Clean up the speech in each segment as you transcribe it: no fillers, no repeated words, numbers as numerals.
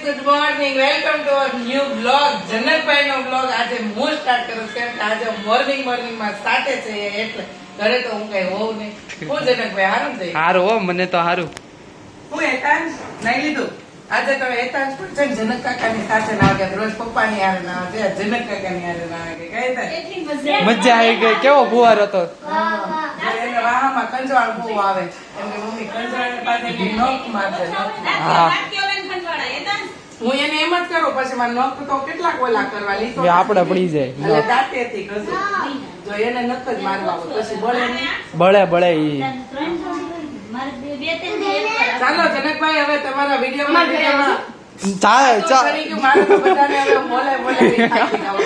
Good morning, welcome to our new blog. Janakbhai નો blog આજે હું સ્ટાર્ટ કરું છું, કેમ કે આજે મોર્નિંગ માં સાથે છે એટલે ઘરે તો હું કઈ હોઉં નહીં. હું જનકભાઈ હારું થઈ હારું હો, મને તો હારું. હું એતાંશ નહીં લીધું. આજે તો એતાંશ પણ છે ને જનક કાકાની સાથે ના આવે, રોજ પપ્પાની હારે ના આવે, જનક કાકાની હારે ના આવે. કઈ થાય મજા આવી ગઈ. કેવો ફુવારો હતો. એને વાહામાં કંજવાળ બહુ આવે, કેમ કે મમ્મી કંજવાળ પાસેથી નખ મારશે. હા હું એને એમ જ કરું, પછી મારે નખ તો કેટલાક ઓલા કરવા લીધો આપડે પડી જાય એટલે દાંતેથી ઘસું. જો એને નખ જ મારવા હોય પછી બળે નહીં. બળે ઈ ચાલો જનકભાઈ, હવે તમારા વિડીયોમાં ચાલે મારે તો બધાને હવે બોલે થાકી જાવ.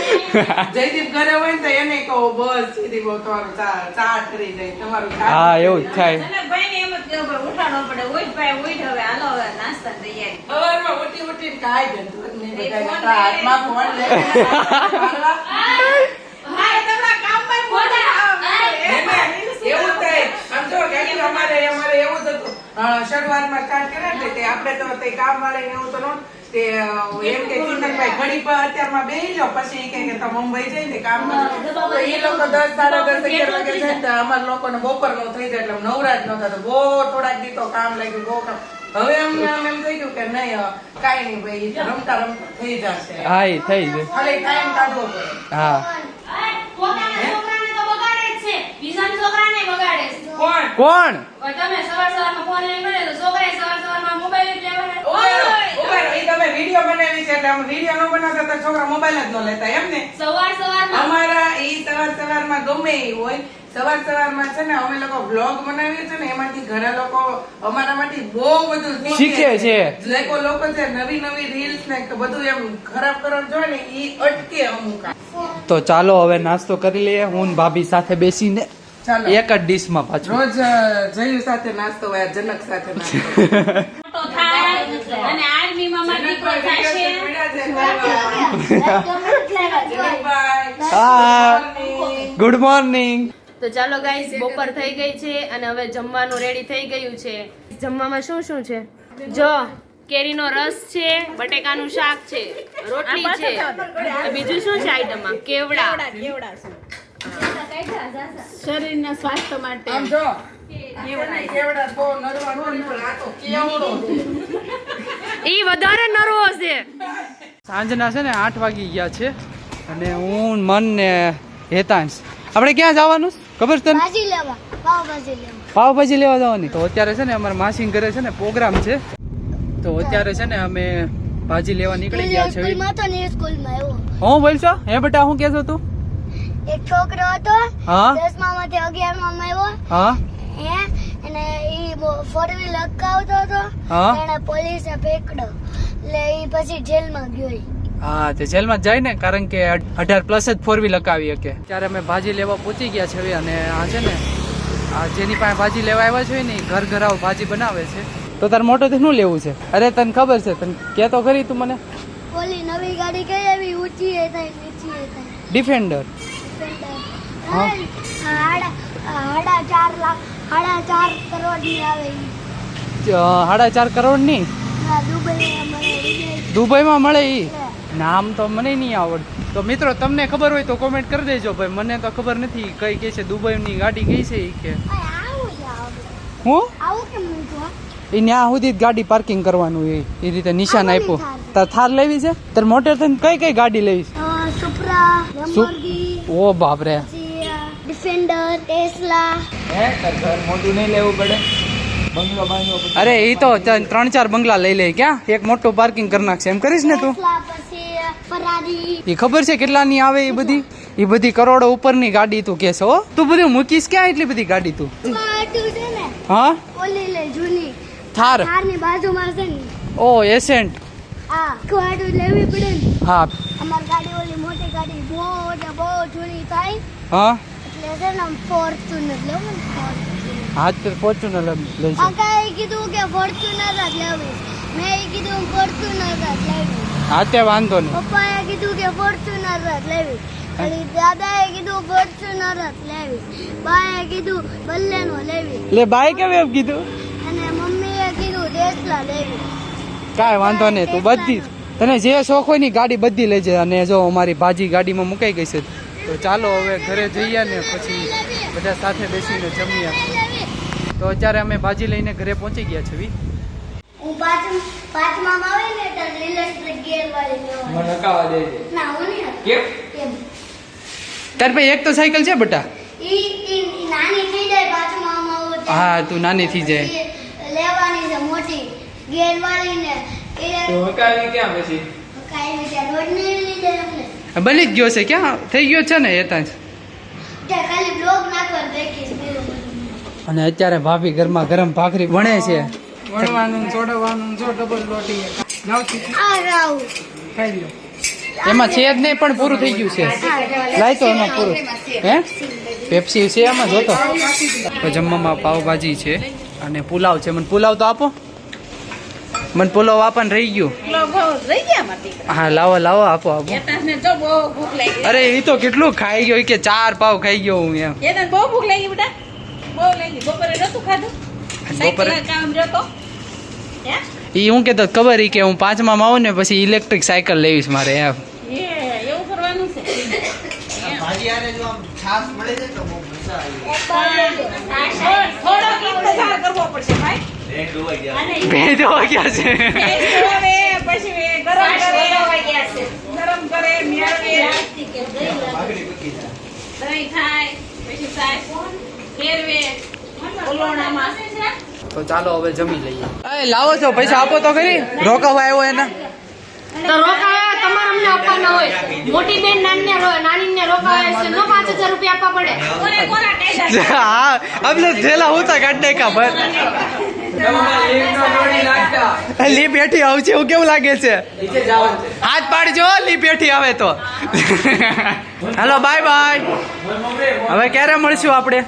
જયદીપ ઘરે હોય ને તો એને કહો બસ સીધી બહુ તમારું ચા કરી જાય તમારું ચા. હા એવું જ થાય. સવારમાં ઉઠીને ખાઈ જતું હાથમાં ફોન લે એવું થાય. આમ જો અમારે એવું જ હતું. શરૂઆતમાં સ્ટાર્ટ કર્યા ને તે આપણે તો તે કામ વાળા એવું તો નહોતું. તે એમ કે ચિંતનભાઈ ઘડી પર અત્યારમાં બેસી જાઓ, પછી કે તો મુંબઈ જઈ ને કામ તો એ લોકો 10, 10:30, 11 વાગે જાય ને અમારા લોકોને બપોરનું થઈ જાય એટલે નવરા જ નહોતા. તો બહુ થોડાક દી તો કામ લાગ્યું, બહુ કામ. હવે અમને એમ થઈ ગયું કે નહીં કાંઈ નહીં ભાઈ, રમતા થઈ જશે. હા ઈ થઈ જાય. ખાલી ટાઈમ કાઢવો પડે. હા કોણ તમે સવારમાં ફોન લઈને મળે તો છોકરાએ સવારમાં મોબાઈલ જ લેવાનો. તમે વિડીયો બનાવી છે એટલે અમે વિડીયો ન બનાવતા તો છોકરા મોબાઈલ જ ન લેતા એમ ને. સવારમાં અમારા ઈ સવારમાં ગમે એ હોય, સવારમાં છે ને અમે લોકો વ્લોગ બનાવીએ છીએ ને એમાંથી ઘણા લોકો અમારામાંથી બહુ બધું શીખે છે. લોકો છે નવી રીલ્સ ને બધું એમ ખરાબ જોઈએ ને ઈ અટકે અમુક. તો ચાલો હવે નાસ્તો કરી લઈએ. હું ને ભાભી સાથે બેસીને ચાલો એક જ ડીશ માં પાછું. રોજ જયુ સાથે નાસ્તો હોય, જનક સાથે નાસ્તો. મોટો થાય અને આર્મીમાં મારો દીકરો થશે. Good morning. તો ચાલો ગાઈસ, બપોર થઈ ગઈ છે અને હવે જમવાનું રેડી થઈ ગયું છે. જમવામાં શું શું છે? જો કેરીનો રસ છે, બટેકાનું શાક છે, રોટલી છે, બીજું શું છે આઈટમમાં? કેવડા. શરીરના સ્વાસ્થ્ય માટે આમ જો કેવડા બહુ નરવા હોય ને આ તો કેવડો છે. ઈ વધારે નરવો છે. સાંજના છે ને 8 વાગી ગયા છે અને હું મન ને હેતાંશ આપણે ક્યાં જવાનું ખબર છે તને? પાવભાજી લેવા જવાની. તો અત્યારે છે ને અમારા માસી ઘરે છે ને પ્રોગ્રામ છે, તો અત્યારે છે ને અમે ભાજી લેવા નીકળી ગયા છે. હું બોલશો હે બેટા, હું કેતો તું? એક છોકરો હતો, હા 10મા માંથી 11મા માં આવ્યો. હા અને ઈ 4 વ્હીલ લટકાવતો હતો, હા એને પોલીસે પકડ્યો એટલે ઈ પછી જેલમાં ગયો. હા તે જેલમાં જાય ને, કારણ કે 18+ જ 4 વ્હીલ લગાવી શકે. ત્યારે અમે ભાજી લેવા પહોંચી ગયા છે હવે. અને આ છે ને આ જેની પાસે ભાજી લેવા આવ્યા છે ને ઘર ઘરાવ ભાજી બનાવે છે. તો તારે મોટોથી શું લેવું છે? અરે તને ખબર છે, તને કે તો ખરી તું મને. ઓલી નવી ગાડી કઈ આવી, ઊંચી એ થાય નીચી એ થાય. ડિફેન્ડર. હા. 4.5 કરોડ ની આવે ઈ. 4.5 કરોડ ની દુબઈમાં મળે ઈ. દુબઈમાં મળે ઈ. નામ તો મને નહીં આવડતું. તો મિત્રો તમને ખબર હોય તો કોમેન્ટ કરી દેજો ભાઈ. મને તો ખબર નથી કઈ કે છે દુબઈની ગાડી કઈ છે ઈ કે આવું છે આવડે. હું આવું કેમ લીધું? એ ન્યા સુધી જ ગાડી પાર્કિંગ કરવાનું એ રીતે નિશાન આપ્યું. તાર થાર લેવી છે? તાર મોટર થઈને કઈ ગાડી લેવી છે? સુપ્રા, લેમ્બોર્ગિની, ઓ બાપરે, ડિફેન્ડર, ટેસ્લા. હે તાર ઘર મોટું નહીં લેવું પડે? બંગલો બાંધવો પડે? અરે ઈ તો 3-4 બંગલા લઈ લે. ક્યાં એક મોટું પાર્કિંગ કરી નાખશે એમ કરીશ ને તું? ટેસ્લા પછી ફરારી. ઈ ખબર છે કેટલાની આવે એ બધી? એ બધી કરોડો ઉપરની ગાડી તું કેસ હો. તું બધું મૂકીશ ક્યાં એટલી બધી ગાડી તું? સ્કોડુ છે ને, હા ઓલી લે જૂની થાર. કારની બાજુમાં છે ને. ઓ એસેન્ટ. આ સ્કોડુ લેવી પડે ને. હા અમાર ગાડી ઓલી મોટી ગાડી બહુ જૂની થાય હા એટલે છે ને ફોર્ચ્યુનર લેવું ને. ફોર્ચ્યુનર હાથ પર ફોર્ચ્યુનર લઈ કાકાએ કીધું કે ફોર્ચ્યુનર જ લેવી. મેં કીધું ફોર્ચ્યુનર જ લેવી. હા તે વાંધો નહીં. પપ્પાએ કીધું કે ફોર્ચ્યુનર જ લેવી. અને દાદાએ કીધું ફોર્ચ્યુનર જ લેવી. બાએ કીધું બલ્લેનો લેવી. લે બાય કેમ એમ કીધું? અને મમ્મીએ કીધું ટેસ્લા લેવી. કાંઈ વાંધો નહીં, તું બધી તને જે શોખ હોય ની ગાડી બધી લઈ જાય. અને જો અમારી ભાજી ગાડીમાં મુકાઈ ગઈ છે, તો ચાલો હવે ઘરે જઈએ ને પછી બધા સાથે બેસીને જમીએ. તો અત્યારે અમે ભાજી લઈને ઘરે પહોંચી ગયા છીએ. હું પાંચમાં આવી ને તો ઇલેક્ટ્રિક ગેર વાળી લેવાની. મને કાવા દે ના હું નહીં કેમ એમ તાર પાસે એક તો સાયકલ છે બેટા? ઈ નાની થઈ જાય પાંચમાં આવું હા, તું નાની થઈ જાય. લેવાની છે મોટી ગેર વાળી ને એ હકાવી ક્યાં પછી કાઈ વિચાર રોડ નહીં લીધે અમને બની જ ગયો છે, ક્યાં થઈ ગયો છે ને એ ત્યાં જ. ત્યાં ખાલી બ્લોગ નાખવા દેખીશ બીજું બધું. અને અત્યારે ભાભી ઘરમાં ગરમ ભાખરી વણે છે. વણવાનું સોડવાનું જો ડબલ રોટી લાવતી આ રાવ ખાઈ લો. એમાં છે જ નહીં, પણ પૂરું થઈ ગયું છે. લાય તો એમાં પૂરું. હે પેપ્સી છે એમાં જોતો. તો જમવામાં પાવભાજી છે અને પુલાવ છે. મને પુલાવ તો આપો. મને પુલાવ આપવાનું રહી ગયું. હા લાવો લાવો, આપો આપો. યતાસને જો બહુ ભૂખ લાગી. અરે એ તો કેટલું ખાઈ ગયો, ઈ કે 4 પાવ ખાઈ ગયો હું એમ. યતાસ બહુ ભૂખ લાગી બેટા. બહુ લાગી. બપોરે નતું ખાધું. બપોરે સાયકલ કામ જતો. હે? ઈ હું કેતો ખબર ઈ કે હું 5માં આવું ને પછી ઇલેક્ટ્રિક સાયકલ લેવીશ મારે એમ. એ એવું કરવાનું છે. થોડોક ઇંતજાર કરવો પડશે ભાઈ. ભેજો વાગ્યા છે. ટેસ્ટ આવે, પછી ગરમ કરે, ગરમ કરે, મેળવે. દહીં ખાય, પછી સાસ ફેરવે, ઓલોણામાં. તો ચાલો હવે જમી લઈએ. એ લાવો છો પૈસા આપો તો ખરી, રોકાવા આવ્યો એના. તો રોકાયા તમારે અમને આપવાના હોય. મોટી બેન નાની રોકાયા છે, નો 5000 રૂપિયા આપવા પડે. કોને કોના ટેસ્ટ હા આપણે થેલા હોતા કાઢ નાખા ભર. લી બેઠી આવશે એવું કેવું લાગે છે? હાથ પાડજો, લી બેઠી આવે તો. હાલો બાય બાય. હવે ક્યારે મળશું આપણે?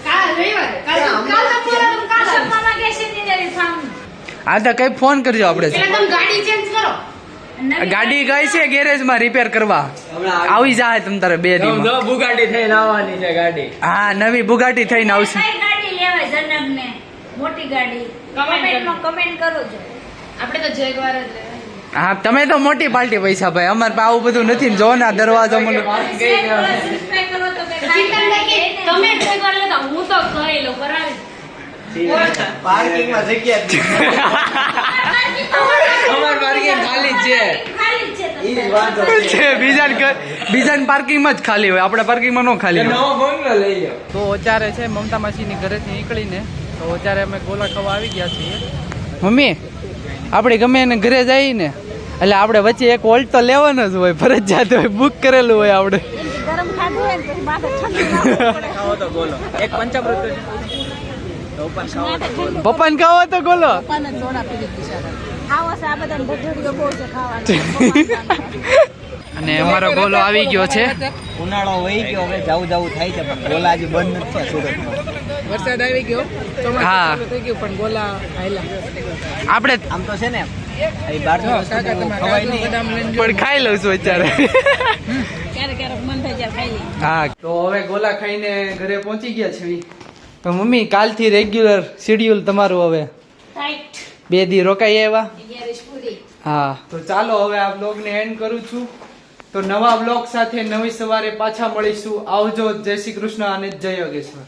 કાલ રવિવારે. કાલ સપનામાં ગેસ ઇન્જિનિયરિંગ ફાર્મ. હા તો કઈ ફોન કરજો આપણે. એટલે તમે ગાડી ચેન્જ કરો. ગાડી ગઈ છે ગેરેજમાં રિપેર કરવા. આવી જાય તમ તારે 2 દિવસમાં. બુગાટી થઈને આવવાની છે ગાડી. હા નવી બુગાટી થઈને આવશે. કઈ ગાડી લેવાય જનકને? મોટી ગાડી. કમેન્ટમાં કમેન્ટ કરો છો. આપણે તો જેગવાર જ લેવાય. હા તમે તો મોટી પાર્ટી પૈસા ભાઈ, અમારે પાસે આવું બધું નથી ને. જો ના દરવાજો મને સબસ્ક્રાઇબ કરો તો કે ચિંતા નહીં કે તમે જેગવાર લેતા હું તો કહી લઉં કરાવી. પાર્કિંગમાં જગ્યા જ નથી. અમાર પાર્કિંગ ખાલી જ છે. ખાલી જ છે ઈ જ વાંધો છે. બીજા પાર્કિંગમાં જ ખાલી હોય, આપણે પાર્કિંગમાં નો ખાલી હોય. નવો બંગલો લઈ લો. તો અત્યારે છે મમતા માસીની ઘરેથી નીકળીને તો અત્યારે અમે ગોલા ખાવા આવી ગયા છીએ. મમ્મી આપણે ગમે એને ઘરે જઈએ ને એટલે આપણે વચ્ચે એક વોલ્ટ તો લેવાનો જ હોય, ફરજિયાત હોય, બુક કરેલું હોય આપણે. ગરમ ખાધું હોય ને પછી માથે ઠંડી ખાવો તો બોલો. એક પંચામૃત તો ઉપર ખાવો તો બોલો. પપ્પાને ખાવો તો ગોલો. પપ્પાને જોડા પીડી દીધા. ખાવો છે આ બધાને ભજોડીઓ બહુ છે ખાવાનું. અને અમારો ગોલો આવી ગયો છે. ઉનાળો વહી ગયો, હવે જાવું થાય છે પણ ગોલા હજી બંધ નથી થયા સુરતમાં. વરસાદ આવી ગયો, ચોમાસું હા. ચાલુ થઈ ગયું પણ ગોલા આયલા. આપણે આમ તો છે ને અહીં બહારનું વસ્તુ કાકા બહુ તમારે ખવાય કાજુ નહીં. બદામ લઈને જો. પણ ખાઈ લઉં છું અત્યારે. ક્યારેક મન થાય ત્યારે ખાઈ લઈએ. હા તો હવે ગોલા ખાઈને ઘરે પહોંચી ગયા છે. તો મમ્મી કાલથી રેગ્યુલર શેડ્યુલ તમારું હવે ટાઈટ 2 દી રોકાઈ આવ્યા. ગેરેજ પૂરી. હા તો ચાલો હવે આ બ્લોગને એન્ડ કરું છું. તો નવા બ્લોગ સાથે નવી સવારે પાછા મળીશું. આવજો. જય શ્રી કૃષ્ણ અને જય યોગેશ્વર.